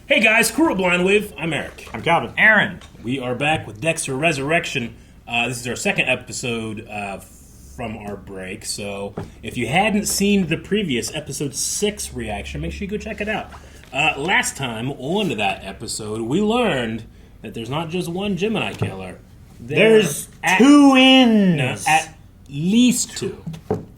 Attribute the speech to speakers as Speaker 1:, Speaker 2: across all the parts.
Speaker 1: Hey guys, Crew of Blind Wave. I'm Eric.
Speaker 2: I'm Calvin.
Speaker 3: Aaron.
Speaker 1: We are back with Dexter Resurrection. This is our second episode from our break. So if you hadn't seen the previous episode 6 reaction, make sure you go check it out. Last time on that episode, we learned that there's not just one Gemini killer.
Speaker 2: There's twins.
Speaker 1: No, at least 2.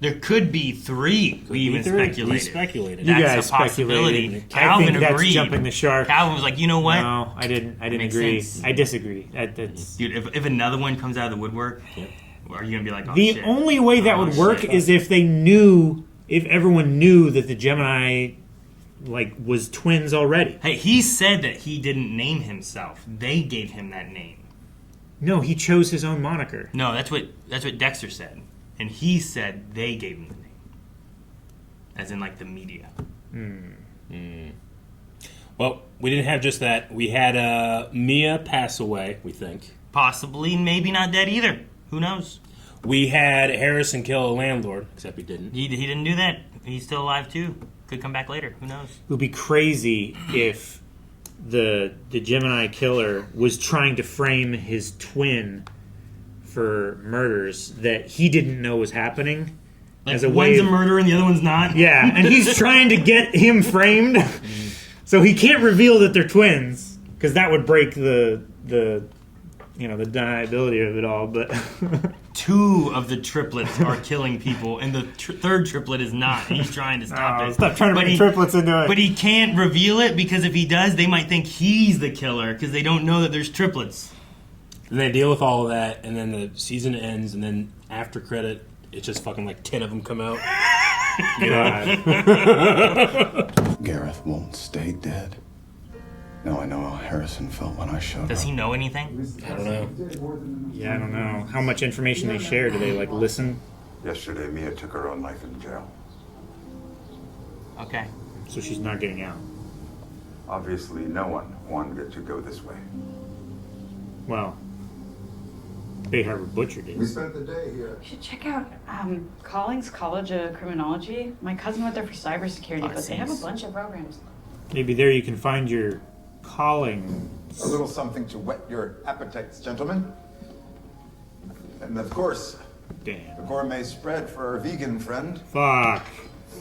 Speaker 3: There could be 3. We even speculated.
Speaker 1: We speculated.
Speaker 2: You
Speaker 3: That's
Speaker 2: guys
Speaker 3: a possibility.
Speaker 2: speculated.
Speaker 3: Calvin
Speaker 2: I think that's
Speaker 3: agreed.
Speaker 2: jumping the shark.
Speaker 3: Calvin was like, you know what?
Speaker 2: No, I didn't
Speaker 3: Makes
Speaker 2: agree.
Speaker 3: sense.
Speaker 2: I disagree. That's
Speaker 3: Dude, if another one comes out of the woodwork,
Speaker 1: Yep.
Speaker 3: are you going to be like, oh,
Speaker 2: the
Speaker 3: shit?
Speaker 2: only way that
Speaker 3: Oh,
Speaker 2: would work
Speaker 3: shit.
Speaker 2: is if they knew, if everyone knew that the Gemini was twins already.
Speaker 3: Hey, he said that he didn't name himself. They gave him that name.
Speaker 2: No, he chose his own moniker.
Speaker 3: No, that's what Dexter said. And he said they gave him the name. As in, the media.
Speaker 1: Well, we didn't have just that. We had Mia pass away, we think.
Speaker 3: Possibly, maybe not dead either. Who knows?
Speaker 1: We had Harrison kill a landlord, except he didn't.
Speaker 3: He didn't do that. He's still alive, too. Could come back later. Who knows?
Speaker 2: It would be crazy if the Gemini killer was trying to frame his twin for murders that he didn't know was happening. As a way
Speaker 3: one's a
Speaker 2: of-
Speaker 3: murderer and the other one's not.
Speaker 2: Yeah, and he's trying to get him framed, so he can't reveal that they're twins because that would break the deniability of it all. But
Speaker 3: 2 of the triplets are killing people, and the third triplet is not. He's trying to stop it.
Speaker 2: Stop trying to
Speaker 3: But
Speaker 2: bring triplets into it.
Speaker 3: But he can't reveal it because if he does, they might think he's the killer because they don't know that there's triplets.
Speaker 1: And they deal with all of that, and then the season ends, and then after credit, it's just fucking 10 of them come out.
Speaker 4: Gareth won't stay dead. Now I know how Harrison felt when I showed
Speaker 3: Does
Speaker 4: up.
Speaker 3: he know anything?
Speaker 1: I don't know.
Speaker 2: Yeah, I don't know how much information they share. Do they listen?
Speaker 5: Yesterday, Mia took her own life in jail.
Speaker 3: Okay.
Speaker 2: So she's not getting out.
Speaker 5: Obviously, no one wanted it to go this way.
Speaker 2: Well, Bay Harbor Butcher did.
Speaker 5: We spent the day here.
Speaker 6: You should check out Collings College of Criminology. My cousin went there for cybersecurity, but they have a bunch of programs.
Speaker 2: Maybe there you can find your calling.
Speaker 5: A little something to whet your appetites, gentlemen. And of course,
Speaker 2: Damn.
Speaker 5: the gourmet spread for our vegan friend.
Speaker 2: Fuck.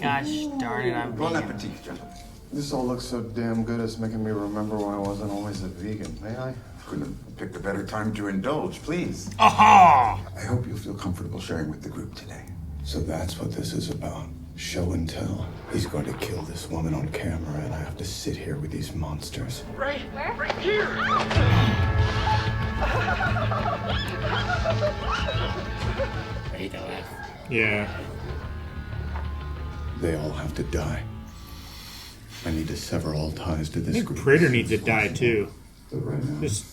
Speaker 3: Gosh darn it, I'm
Speaker 5: Bon
Speaker 3: vegan.
Speaker 5: appetit, gentlemen.
Speaker 4: This all looks so damn good, it's making me remember when I wasn't always a vegan. May I?
Speaker 5: Couldn't have picked a better time to indulge, please.
Speaker 3: Aha!
Speaker 5: I hope you'll feel comfortable sharing with the group today.
Speaker 4: So that's what this is about. Show and tell. He's going to kill this woman on camera, and I have to sit here with these monsters.
Speaker 7: Right here.
Speaker 1: I hate that laugh.
Speaker 2: Yeah.
Speaker 4: They all have to die. I need to sever all ties to this
Speaker 2: I think
Speaker 4: group.
Speaker 2: Prater needs to die too.
Speaker 4: But right now,
Speaker 2: Just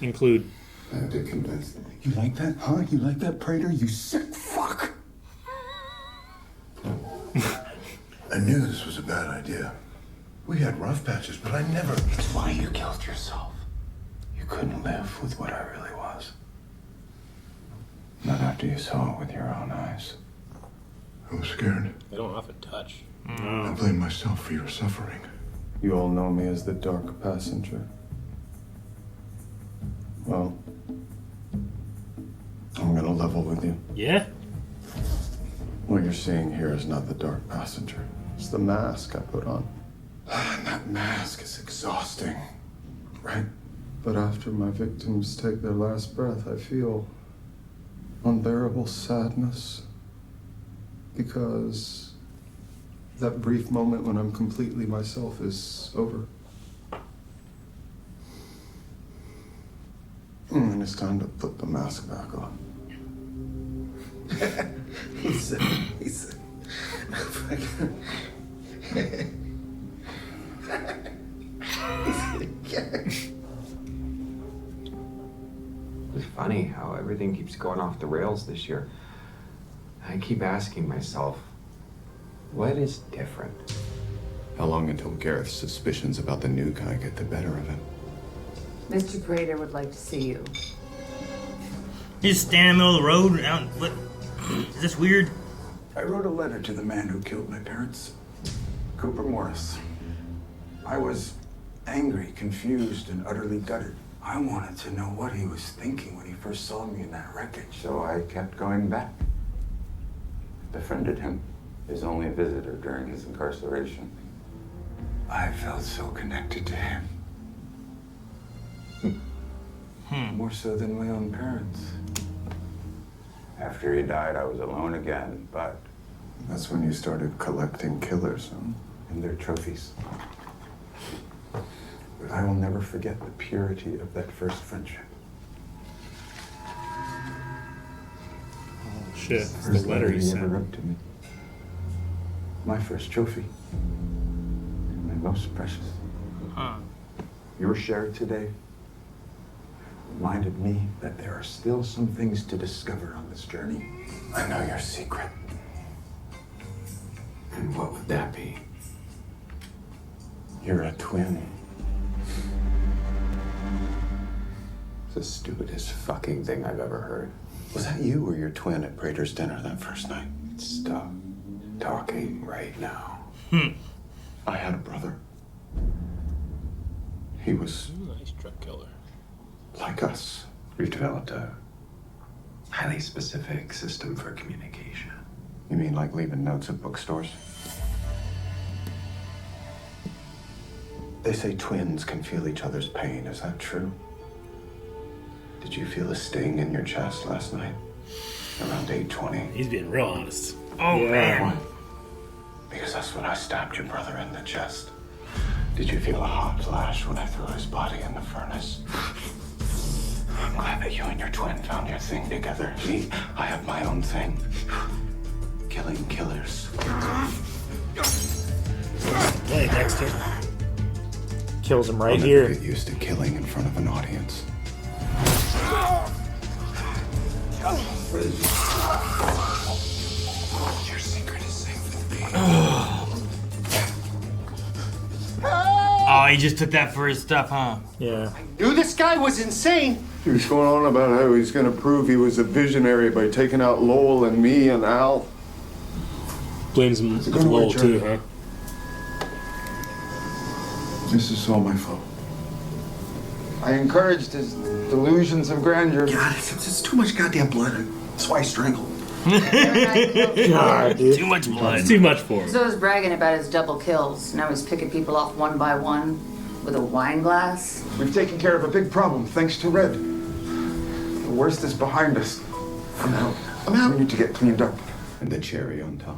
Speaker 2: include.
Speaker 4: I have to convince them. You like that, huh? You like that, Prater? You sick fuck!
Speaker 5: I knew this was a bad idea. We had rough patches, but I never...
Speaker 4: It's why you killed yourself. You couldn't live with what I really was. Not after you saw it with your own eyes.
Speaker 5: I was scared.
Speaker 1: They don't often touch.
Speaker 5: I blame myself for your suffering.
Speaker 4: You all know me as the Dark Passenger. Well, I'm gonna level with you.
Speaker 1: Yeah?
Speaker 4: What you're seeing here is not the Dark Passenger. It's the mask I put on. And that mask is exhausting, right? But after my victims take their last breath, I feel unbearable sadness. Because that brief moment when I'm completely myself is over. And it's time to put the mask back on.
Speaker 5: He said,
Speaker 8: It's funny how everything keeps going off the rails this year. I keep asking myself, what is different?
Speaker 4: How long until Gareth's suspicions about the new guy get the better of him?
Speaker 9: Mr. Prater would like to see you.
Speaker 3: You just stand in the middle of the road. Out, what? Is this weird?
Speaker 5: I wrote a letter to the man who killed my parents, Cooper Morris. I was angry, confused, and utterly gutted. I wanted to know what he was thinking when he first saw me in that wreckage, so I kept going back. Befriended him, his only visitor during his incarceration. I felt so connected to him. More so than my own parents. After he died, I was alone again, but...
Speaker 4: That's when you started collecting killers, huh?
Speaker 5: And their trophies. But I will never forget the purity of that first friendship.
Speaker 2: Oh, shit. It's
Speaker 5: First
Speaker 2: the letter he
Speaker 5: ever
Speaker 2: sent.
Speaker 5: wrote to me. My first trophy. My most precious.
Speaker 3: Huh.
Speaker 5: Your share today reminded me that there are still some things to discover on this journey.
Speaker 4: I know your secret.
Speaker 5: And what would that be?
Speaker 4: You're a twin. It's the stupidest fucking thing I've ever heard. Was that you or your twin at Prater's dinner that first night? Stop talking right now. I had a brother. He was
Speaker 1: Nice truck killer.
Speaker 4: like us. We've developed a highly specific system for communication. You mean like leaving notes at bookstores? They say twins can feel each other's pain. Is that true? Did you feel a sting in your chest last night? Around 8:20?
Speaker 1: He's being real honest.
Speaker 3: Oh, man.
Speaker 4: Because that's when I stabbed your brother in the chest. Did you feel a hot flash when I threw his body in the furnace? I'm glad that you and your twin found your thing together. Me, I have my own thing. Killing killers.
Speaker 1: Play, Dexter.
Speaker 2: Kills him right
Speaker 4: I'll never
Speaker 2: here.
Speaker 4: get used to killing in front of an audience. Your secret is safe with me.
Speaker 3: Oh, he just took that for his stuff, huh?
Speaker 2: Yeah.
Speaker 7: Knew this guy was insane.
Speaker 4: He was going on about how he's going to prove he was a visionary by taking out Lowell and me and Al.
Speaker 1: Blames him
Speaker 4: a
Speaker 1: for
Speaker 4: good
Speaker 1: Lowell
Speaker 4: word,
Speaker 1: too,
Speaker 4: Charlie.
Speaker 1: huh?
Speaker 4: This is all my fault.
Speaker 5: I encouraged his delusions of grandeur.
Speaker 7: God, it's too much goddamn blood. That's why I strangled him.
Speaker 2: God, dude.
Speaker 3: Too much blood.
Speaker 1: It's too much for him.
Speaker 9: So he's bragging about his double kills. Now he's picking people off one by one with a wine glass.
Speaker 5: We've taken care of a big problem, thanks to Red. The worst is behind us.
Speaker 7: I'm out. I'm out.
Speaker 5: We need to get cleaned up.
Speaker 4: And the cherry on top.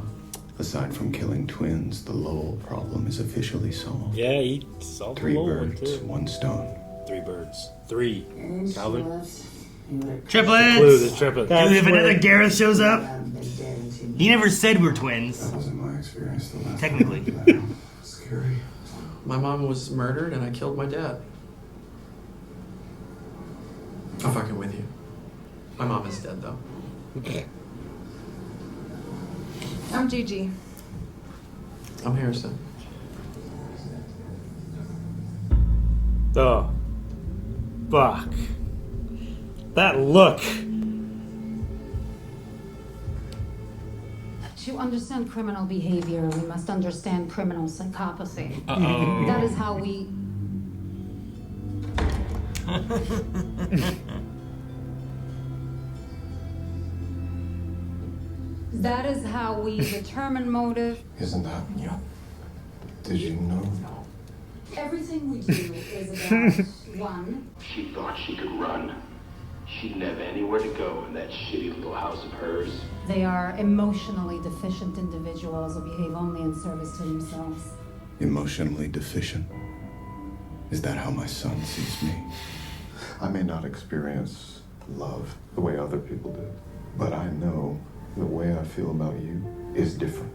Speaker 4: Aside from killing twins, the Lowell problem is officially solved.
Speaker 1: Yeah, he solved the
Speaker 4: 3
Speaker 1: Lowell one
Speaker 4: birds,
Speaker 1: too.
Speaker 4: 1 stone.
Speaker 1: 3 birds. 3. Calvin.
Speaker 3: Triplets!
Speaker 1: Blue, the triplet.
Speaker 3: Dude, if another Gareth shows up, he never said we're twins.
Speaker 4: That wasn't my experience the last
Speaker 3: Technically.
Speaker 4: time. Scary.
Speaker 7: My mom was murdered and I killed my dad. I'm fucking with you. My mom is dead though.
Speaker 10: I'm Gigi.
Speaker 7: I'm Harrison.
Speaker 2: Oh. Fuck. That look.
Speaker 11: To understand criminal behavior, we must understand criminal psychopathy.
Speaker 3: Uh-oh.
Speaker 11: That is how we... That is how we determine motive.
Speaker 4: Isn't that? Yeah. Did you know?
Speaker 11: Everything we do is about, one,
Speaker 12: She thought she could run. She didn't have anywhere to go in that shitty little house of hers.
Speaker 11: they are emotionally deficient individuals who behave only in service to themselves.
Speaker 4: Emotionally deficient? Is that how my son sees me? I may not experience love the way other people do, but I know the way I feel about you is different.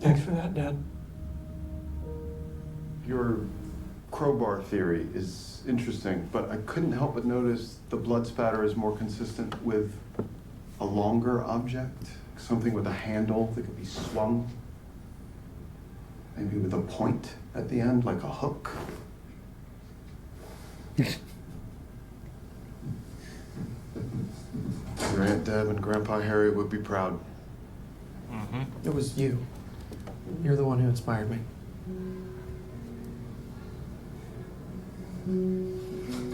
Speaker 7: Thanks for that, Dad.
Speaker 4: Your crowbar theory is interesting, but I couldn't help but notice the blood spatter is more consistent with a longer object, something with a handle that could be swung, maybe with a point at the end, like a hook. Your Aunt Deb and Grandpa Harry would be proud.
Speaker 7: It was you. You're the one who inspired me.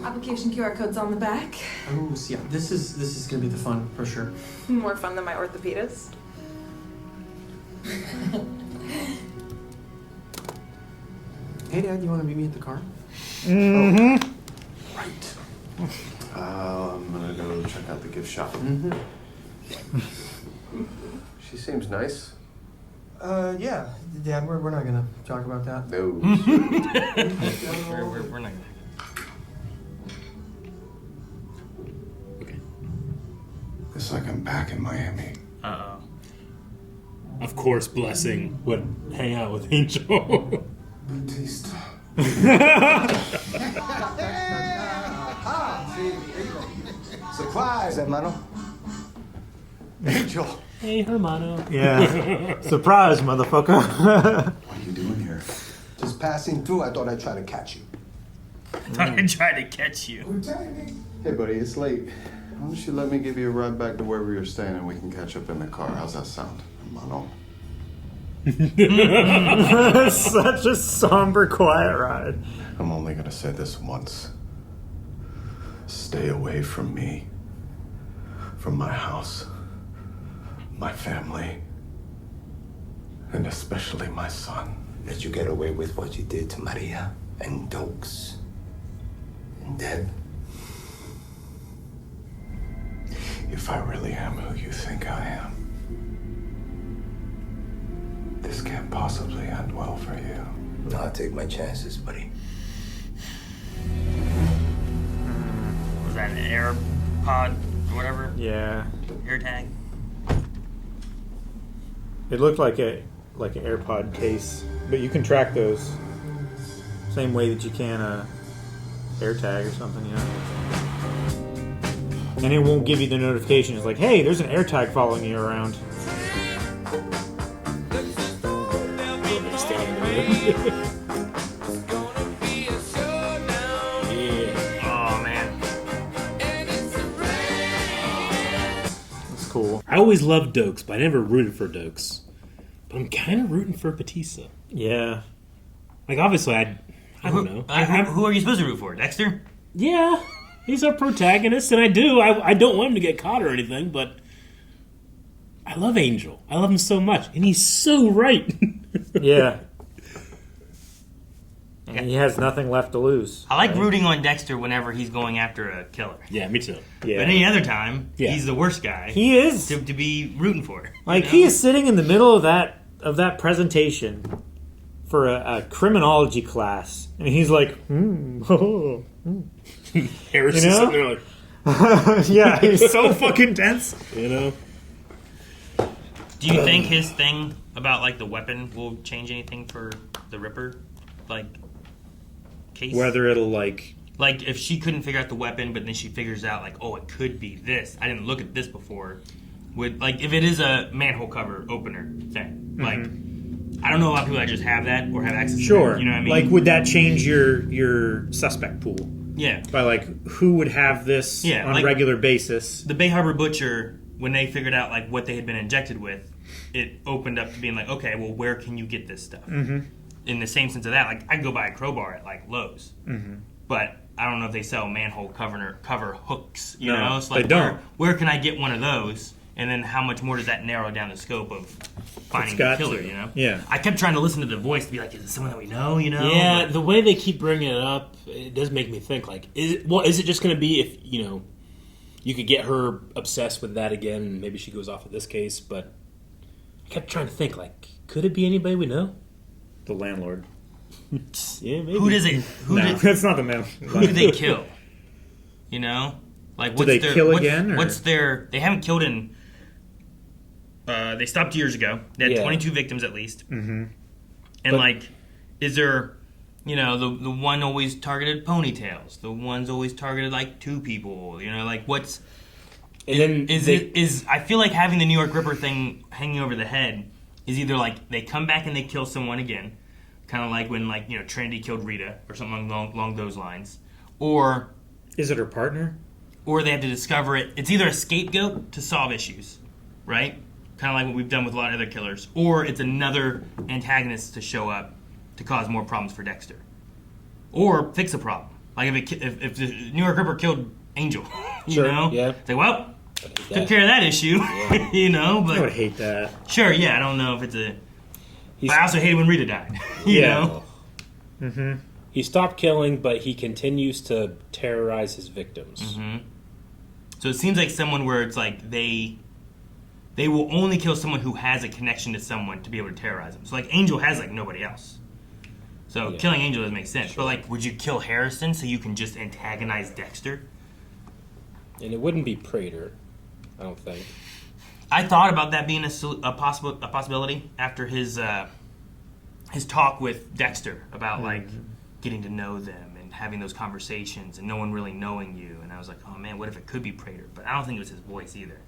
Speaker 10: Application QR code's on the back.
Speaker 7: Oh, so yeah, this is gonna be the fun for sure.
Speaker 10: More fun than my orthopedist.
Speaker 7: Hey, Dad, you want to meet me at the car?
Speaker 4: Mm-hmm. Oh, right. I'm gonna go check out the gift shop.
Speaker 7: Mm-hmm.
Speaker 4: She seems nice.
Speaker 7: Yeah, Dad, we're not gonna talk about that.
Speaker 4: No.
Speaker 3: We're not gonna.
Speaker 4: It's like I'm back in Miami.
Speaker 1: Uh-oh. Of course, Blessing would hang out with Angel.
Speaker 4: Batista. Supplies, hermano. Angel.
Speaker 1: Hey, hermano.
Speaker 2: Yeah. Surprise, motherfucker.
Speaker 4: What are you doing here?
Speaker 13: Just passing through, I thought I'd try to catch you.
Speaker 3: I thought I'd try to catch you.
Speaker 4: Hey, buddy, it's late. Why don't you let me give you a ride back to where we were staying and we can catch up in the car? How's that sound? Hermano.
Speaker 2: Such a somber, quiet ride.
Speaker 4: I'm only gonna say this once. Stay away from me. From my house. My family. And especially my son.
Speaker 13: Let you get away with what you did to Maria and Dokes and Deb.
Speaker 4: If I really am who you think I am, this can't possibly end well for you.
Speaker 13: No, I'll take my chances, buddy.
Speaker 3: Was that an AirPod or whatever?
Speaker 2: Yeah.
Speaker 3: AirTag?
Speaker 2: It looked like an AirPod case, but you can track those same way that you can a AirTag or something, you know. And it won't give you the notification. It's like, hey, there's an AirTag following you around.
Speaker 3: Oh man,
Speaker 2: that's cool.
Speaker 1: I always loved Dokes, but I never rooted for Dokes. But I'm kind of rooting for Batista.
Speaker 2: Yeah.
Speaker 1: Like, obviously, I don't know.
Speaker 3: Who are you supposed to root for? Dexter?
Speaker 1: Yeah, he's our protagonist, and I don't want him to get caught or anything, but I love Angel. I love him so much, and he's so right.
Speaker 2: Yeah. And he has nothing left to lose.
Speaker 3: I like rooting on Dexter whenever he's going after a killer.
Speaker 1: Yeah, me too.
Speaker 2: Yeah.
Speaker 3: But any other time,
Speaker 1: Yeah.
Speaker 3: he's the worst guy.
Speaker 2: He is.
Speaker 3: To be rooting for.
Speaker 2: Like,
Speaker 3: you know?
Speaker 2: he is sitting in the middle of that presentation for a criminology class, and he's like,
Speaker 1: Harris
Speaker 2: You
Speaker 1: is
Speaker 2: know?
Speaker 1: sitting there like,
Speaker 2: yeah, he's so fucking tense.
Speaker 1: you know?
Speaker 3: Do you think his thing about like the weapon will change anything for the Ripper, like case?
Speaker 2: Whether it'll like
Speaker 3: if she couldn't figure out the weapon, but then she figures out like, oh, it could be this. I didn't look at this before. Would like if it is a manhole cover opener thing, like I don't know a lot of people that just have that or have access.
Speaker 2: Sure.
Speaker 3: to it, you know what I mean?
Speaker 2: Like, would that change your suspect pool?
Speaker 3: Yeah.
Speaker 2: By like who would have this on a
Speaker 3: like,
Speaker 2: regular basis?
Speaker 3: The Bay Harbor Butcher, when they figured out like what they had been injected with, it opened up to being like, okay, well, where can you get this stuff?
Speaker 2: Mm-hmm.
Speaker 3: In the same sense of that, like I go buy a crowbar at like Lowe's, but I don't know if they sell manhole cover hooks. You know, it's like
Speaker 2: they don't.
Speaker 3: Where can I get one of those? And then how much more does that narrow down the scope of finding the killer? You know,
Speaker 2: Yeah.
Speaker 3: I kept trying to listen to the voice to be like, is it someone that we know? You know,
Speaker 1: Yeah, the way they keep bringing it up, it does make me think, like, is it just going to be if, you know, you could get her obsessed with that again, and maybe she goes off of this case, but I kept trying to think, like, could it be anybody we know?
Speaker 2: The landlord.
Speaker 1: Yeah, maybe.
Speaker 3: Who does it?
Speaker 2: It's not the man.
Speaker 3: Who do they kill? You know, like what's
Speaker 2: they
Speaker 3: their,
Speaker 2: kill
Speaker 3: what's,
Speaker 2: again? Or?
Speaker 3: What's their? They haven't killed in. They stopped years ago. They had 22 victims at least.
Speaker 2: Mm-hmm.
Speaker 3: And like, is there, you know, the one always targeted ponytails? The one's always targeted like two people. You know, like what's?
Speaker 1: And then
Speaker 3: is I feel like having the New York Ripper thing hanging over the head is either like they come back and they kill someone again, kind of like when like, you know, Trinity killed Rita or something along those lines, or
Speaker 2: is it her partner?
Speaker 3: Or they have to discover it. It's either a scapegoat to solve issues, right? Kind of like what we've done with a lot of other killers, or it's another antagonist to show up to cause more problems for Dexter, or fix a problem. Like if the New York Ripper killed Angel, you
Speaker 1: Sure,
Speaker 3: know,
Speaker 1: yeah.
Speaker 3: it's like, well, took care of that issue, you know. But
Speaker 2: I would hate that.
Speaker 3: Sure, yeah. I don't know if it's a. But I also hated when Rita died. you know.
Speaker 2: Mm-hmm.
Speaker 1: He stopped killing, but he continues to terrorize his victims.
Speaker 3: Mm-hmm. So it seems like someone where it's like they will only kill someone who has a connection to someone to be able to terrorize them. So like Angel has like nobody else. So killing Angel doesn't make sense. Sure. But like, would you kill Harrison so you can just antagonize Dexter?
Speaker 1: And it wouldn't be Prater, I don't think.
Speaker 3: I thought about that being a possibility after his talk with Dexter about like getting to know them and having those conversations and no one really knowing you. And I was like, oh man, what if it could be Prater? But I don't think it was his voice either.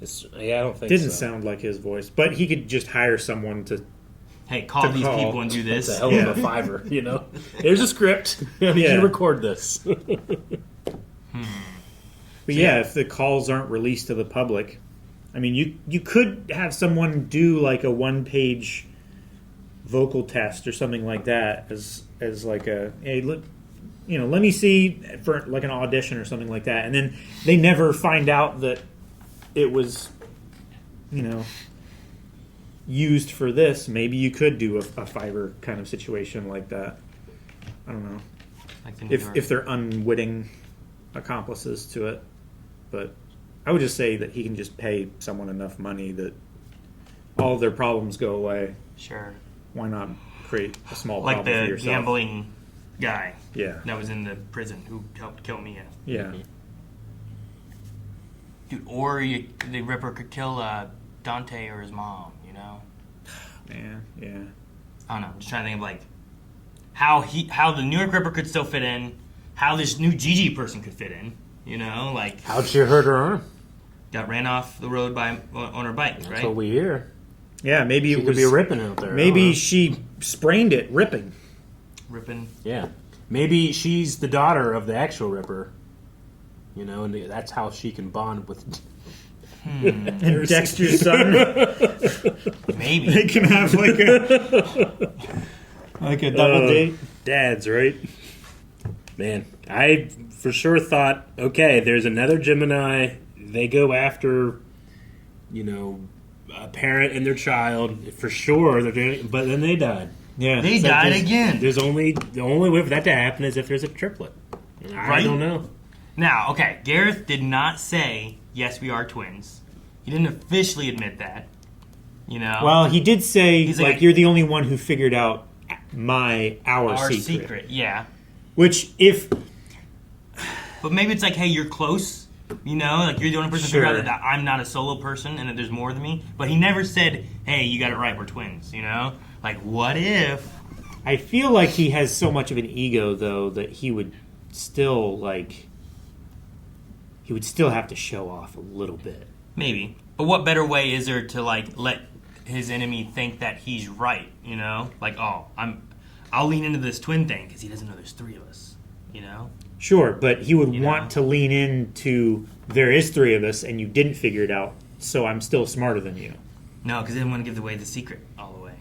Speaker 1: I don't think
Speaker 2: Didn't
Speaker 1: so.
Speaker 2: sound like his voice, but he could just hire someone to.
Speaker 3: Hey, call these people and do this.
Speaker 1: That's a hell of a fiver, you know. There's a script. I need you to record this.
Speaker 2: But yeah, if the calls aren't released to the public, I mean, you could have someone do like a 1-page vocal test or something like that as like a hey, let me see for like an audition or something like that, and then they never find out that it was, used for this. Maybe you could do a Fiverr kind of situation like that. I don't know if they're unwitting accomplices to it, but I would just say that he can just pay someone enough money that all of their problems go away.
Speaker 3: Sure.
Speaker 2: Why not create a small
Speaker 3: like
Speaker 2: problem for
Speaker 3: the
Speaker 2: yourself?
Speaker 3: gambling guy.
Speaker 2: Yeah.
Speaker 3: That was in the prison who helped kill Mia.
Speaker 2: Yeah.
Speaker 3: Dude, or the Ripper could kill Dante or his mom, you know?
Speaker 2: Yeah.
Speaker 3: I don't know. I'm just trying to think of like how the New York Ripper could still fit in, how this new Gigi person could fit in, you know? Like
Speaker 1: how'd she hurt her arm?
Speaker 3: Got ran off the road on her bike, right?
Speaker 1: That's what we hear.
Speaker 2: Yeah, maybe
Speaker 1: she
Speaker 2: it was
Speaker 1: could be ripping out there.
Speaker 2: Maybe she sprained it ripping.
Speaker 1: Yeah. Maybe she's the daughter of the actual Ripper. You know, and that's how she can bond with
Speaker 2: And Dexter's son.
Speaker 3: Maybe
Speaker 2: they can have like a double date.
Speaker 1: Dads, right? Man, I for sure thought, okay, there's another Gemini. They go after, a parent and their child for sure. They're doing, but then they died.
Speaker 2: Yeah,
Speaker 3: they died again.
Speaker 1: The only way for that to happen is if there's a triplet. I don't know.
Speaker 3: Now, okay, Gareth did not say yes, we are twins. He didn't officially admit that. You know.
Speaker 2: Well, he did say
Speaker 3: He's
Speaker 2: like you're the only one who figured out our
Speaker 3: secret. Yeah.
Speaker 2: Which if.
Speaker 3: But maybe it's like, hey, you're close. You know, like you're the only person to figure out that I'm not a solo person and that there's more than me. But he never said, hey, you got it right, we're twins, you know? Like, what if...
Speaker 2: I feel like he has so much of an ego, though, that he would still, he would still have to show off a little bit.
Speaker 3: Maybe. But what better way is there to, let his enemy think that he's right, you know? Like, I'll lean into this twin thing because he doesn't know there's three of us, you know?
Speaker 2: Sure, but he would want to lean into there is three of us and you didn't figure it out, so I'm still smarter than you.
Speaker 3: No, because he didn't want to give away the secret all the way.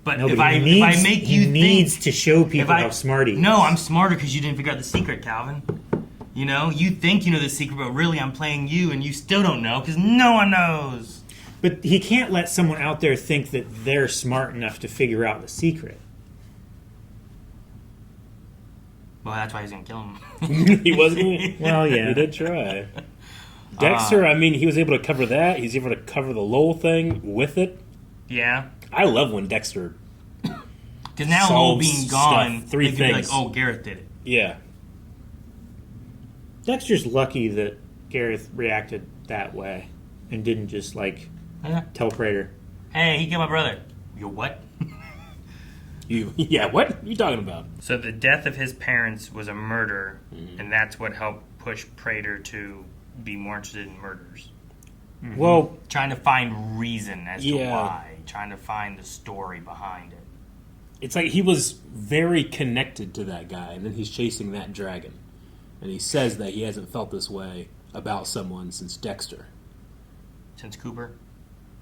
Speaker 3: But
Speaker 2: No,
Speaker 3: if
Speaker 2: but
Speaker 3: I make you think...
Speaker 2: He needs to show people how smart he is.
Speaker 3: No, I'm smarter because you didn't figure out the secret, Calvin. You know, you think you know the secret, but really I'm playing you and you still don't know because no one knows.
Speaker 2: But he can't let someone out there think that they're smart enough to figure out the secret.
Speaker 3: Well, that's why he's going to kill him.
Speaker 1: He wasn't.
Speaker 2: Well, yeah.
Speaker 1: He did try. Dexter, he was able to cover that. He's able to cover the Lowell thing with it.
Speaker 3: Yeah.
Speaker 1: I love when Dexter.
Speaker 3: Because now Lowell being gone,
Speaker 1: three
Speaker 3: they could
Speaker 1: things.
Speaker 3: be like, oh, Gareth did it.
Speaker 1: Yeah.
Speaker 2: Dexter's lucky that Gareth reacted that way and didn't just, tell Prater.
Speaker 3: Hey, he killed my brother. You what?
Speaker 1: What are you talking about?
Speaker 3: So the death of his parents was a murder, and that's what helped push Prater to be more interested in murders.
Speaker 1: Mm-hmm. Well,
Speaker 3: trying to find reason as to why, trying to find the story behind it.
Speaker 1: It's like he was very connected to that guy, and then he's chasing that dragon. And he says that he hasn't felt this way about someone since Dexter.
Speaker 3: Since Cooper?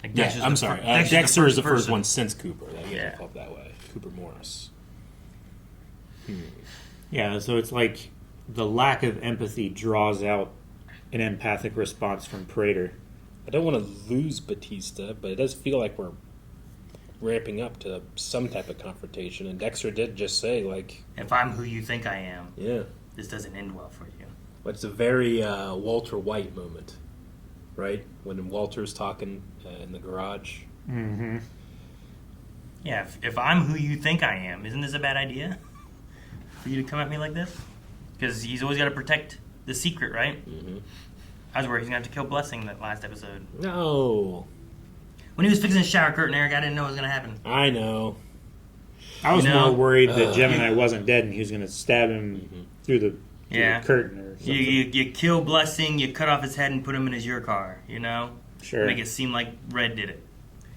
Speaker 1: I'm sorry. Dexter is the first one since Cooper that he hasn't felt that way. Cooper Morris.
Speaker 2: Yeah, so it's like the lack of empathy draws out an empathic response from Prater.
Speaker 1: I don't want to lose Batista, but it does feel like we're ramping up to some type of confrontation. And Dexter did just say, like...
Speaker 3: If I'm who you think I am,
Speaker 1: yeah,
Speaker 3: this doesn't end well for you.
Speaker 1: But it's a very Walter White moment, right? When Walter's talking in the garage.
Speaker 2: Mm-hmm.
Speaker 3: Yeah, if I'm who you think I am, isn't this a bad idea? For you to come at me like this? Because he's always got to protect the secret, right?
Speaker 1: Mm-hmm.
Speaker 3: I was worried he's going to have to kill Blessing that last episode.
Speaker 1: No.
Speaker 3: When he was fixing his shower curtain, Eric, I didn't know what was going to happen.
Speaker 1: I know.
Speaker 2: I was more worried that Gemini wasn't dead and he was going to stab him through the curtain or something.
Speaker 3: You kill Blessing, you cut off his head and put him in his your car, you know?
Speaker 2: Sure.
Speaker 3: Make it seem like Red did it.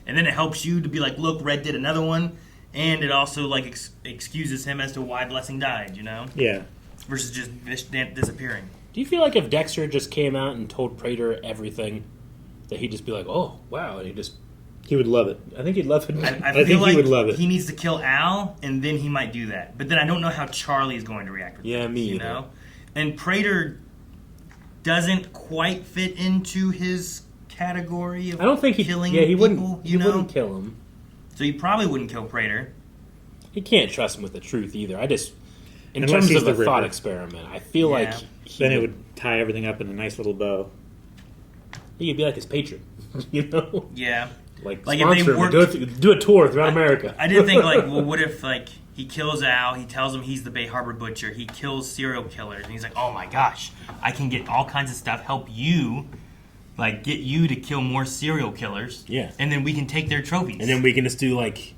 Speaker 3: And then it helps you to be like, look, Red did another one. And it also like excuses him as to why Blessing died, you know?
Speaker 2: Yeah.
Speaker 3: Versus just disappearing.
Speaker 1: Do you feel like if Dexter just came out and told Prater everything, that he'd just be like, oh, wow, and
Speaker 2: he would love it.
Speaker 1: I think he'd love it.
Speaker 3: I
Speaker 2: think
Speaker 3: feel like
Speaker 2: he would love it.
Speaker 3: He needs to kill Al, and then he might do that. But then I don't know how Charlie is going to react with
Speaker 1: yeah,
Speaker 3: this,
Speaker 1: me
Speaker 3: you
Speaker 1: either.
Speaker 3: know? And Prater doesn't quite fit into his category of
Speaker 1: I don't think
Speaker 3: killing
Speaker 1: he
Speaker 3: people,
Speaker 1: wouldn't. He
Speaker 3: know?
Speaker 1: wouldn't kill him.
Speaker 3: So you probably wouldn't kill Prater.
Speaker 1: He can't trust him with the truth either. I just, in
Speaker 2: Unless
Speaker 1: terms
Speaker 2: he's
Speaker 1: of
Speaker 2: the
Speaker 1: a thought
Speaker 2: Ripper.
Speaker 1: experiment, I feel like
Speaker 2: then it would tie everything up in a nice little bow.
Speaker 1: He could be like his patron, you know?
Speaker 3: Yeah.
Speaker 1: Like
Speaker 3: if they
Speaker 1: sponsor him,
Speaker 3: worked,
Speaker 1: do a tour throughout America.
Speaker 3: I did think, like, well, what if, like, he kills Al, he tells him he's the Bay Harbor Butcher, he kills serial killers, and he's like, oh my gosh, I can get all kinds of stuff, help you, like, get you to kill more serial killers.
Speaker 1: Yeah.
Speaker 3: And then we can take their trophies.
Speaker 1: And then we can just do, like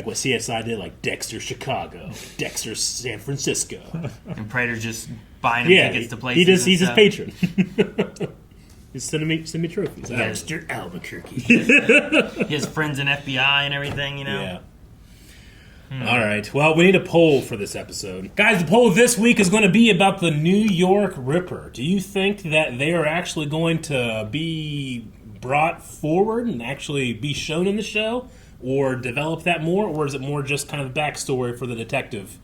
Speaker 1: what CSI did, like Dexter Chicago, Dexter San Francisco.
Speaker 3: And Prater's just buying him tickets to places.
Speaker 1: He's his patron. Just send me trophies. Dexter Albuquerque.
Speaker 3: He has friends in FBI and everything, you know?
Speaker 1: Yeah. All right. Well, we need a poll for this episode. Guys, the poll this week is going to be about the New York Ripper. Do you think that they are actually going to be brought forward and actually be shown in the show? Or develop that more? Or is it more just kind of backstory for the detective?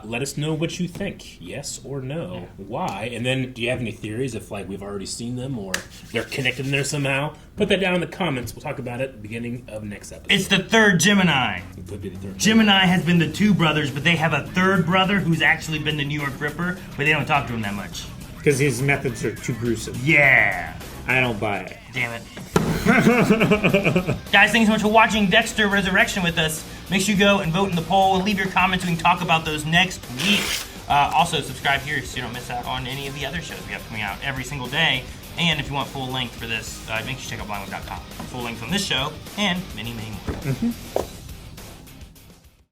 Speaker 1: Let us know what you think. Yes or no. Yeah. Why? And then, do you have any theories if, like, we've already seen them or they're connected in there somehow? Put that down in the comments. We'll talk about it at the beginning of next episode.
Speaker 3: It's the third Gemini.
Speaker 1: It could be the third.
Speaker 3: Gemini has been the two brothers, but they have a third brother who's actually been the New York Ripper, but they don't talk to him that much.
Speaker 2: Because his methods are too gruesome.
Speaker 3: Yeah.
Speaker 2: I don't buy it.
Speaker 3: Damn it. Guys, thanks so much for watching Dexter Resurrection with us. Make sure you go and vote in the poll and leave your comments. We can talk about those next week. Also, subscribe here so you don't miss out on any of the other shows we have coming out every single day. And if you want full length for this, make sure you check out blindwood.com. Full length on this show and many, many more.